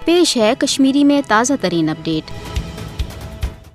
पेश है कश्मीरी में ताज़ा तरीन अपडेट।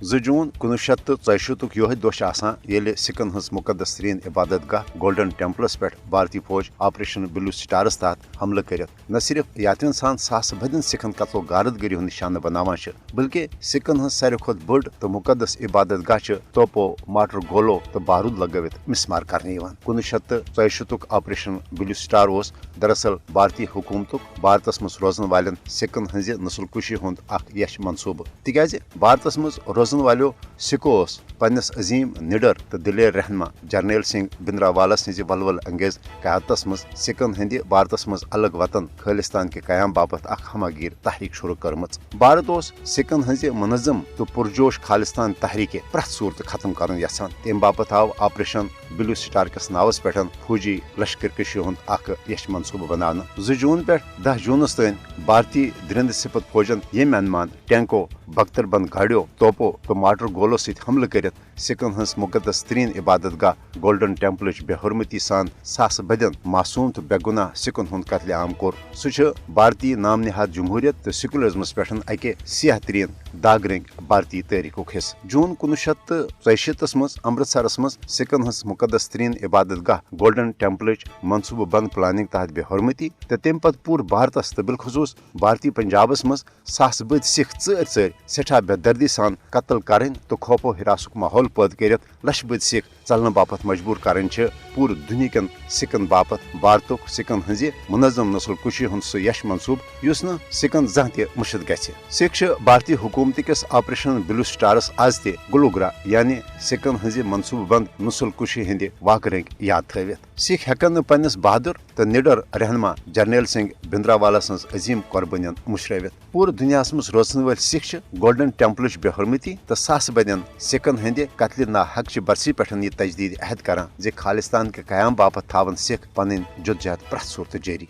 2 जून 1964 यह दोह सिखन हज मुकदस तरीन इबादत गाह गोल्डन टेम्पलस पे भारतीय फौज ऑपरेशन ब्लू स्टारस तहत हमल कर न सिर्फ यात्रियों सान सास बदन सिखन कत्लो गारदगरी हूं निशान बनावान बल्कि सिखन हज सारे खुद बड़ तो मुकदस इबादत गाह तोपो माटर गोलो तो बारूद लगवित मिसमार करने 1964 ऑपरेशन ब्लू स्टार दरअसल भारतीय हुकूमत भारत मज रोजन वाल सिखन हज नस्लकुशी हुंद यश मनसूब तिकाज भारत मज रोजन वालो सिखो पन्नस अजीम निडर तो दिलेर रहनमा जर्नैल सिंह भिंद्रावाला सज वलवल अंगेज क़यादत मज सिखन हंद भारत मज अलग वतन खालिस्तान के कयाम बाबत हमागीर तहरीक शुरू कर्म भारत सिखन हंज मुनज़म तो पुरजोश खालिस्तान तहरीक प्रथ सूरत खत्म कर यसान तम बाबत आव ऑपरेशन ब्लू स्टार किस नावस पे फौजी लश्कर कशी हुंद यश मनसूब बनाना 2 जून पे 10 जूनस तन भारतीय द्रिंद सिपत फौजन यम अनुमान टैंको बख्तरबंद गाड़ियों तोपो तो माटर गोलो सत हमल कर सिखन हंस मुकदस तरीन इबादत गाह गोल्डन टेम्पल बेहरमती सान सास बदन मासूम तो बेगुनाह सिखन हुंद कत्ल आम कोर सह भारतीय नाम निहाद जमहूरियत तो सेकुलरिज्मस पे अके सियाह तरीन दाग रंग भारतीय तारीख हिस्स जून 1964 मज अमृतसरस मज सिखन हंस मुकदस तरीन इबादत गाह गोल्डन टेम्पल मनसूबह बंद प्लानिंग तहत बेहरमती तो तम पत पूर भारत तो बिलखसूस भारतीय पंजाबस मज सास बद सिख चर सठा बेदर्दी सान कत्ल करें तो खौफो हिरासुक माहौल पैद कर लश बद सिख चलने बापत मजबूर करें पूरे दुनिया सिखन बापत भारतुक सिखन हंज मुनज़म नस्लकुशी हुंद सह यश मनसूब युस न सिखन जहाँ त मुशद गछ सिख भारतीय हुकूमत किस ऑपरेशन ब्लू स्टारस आज ते गुलुग्रा यानी सिखन हंज मनसूब बंद नस्लकुशी हंद वाक रंग याद थवित सिख हेकन पन्नस बहादुर तो निडर रहनमा जर्नैल सिंह भिंद्रावाला सज अजीम कुर्बानियन मुशरवित पूरे दुनिया मज रोजन वाल सिख गोल्डन टेम्पल बेहरमती तो सास बदन सिखन हंद कत्ल ना हक बरसी पे यह तजदीद अहद करान जे खालिस्तान के कयाम बापत थावन सिख पन जदोजहद प्रथ सूरत जारी।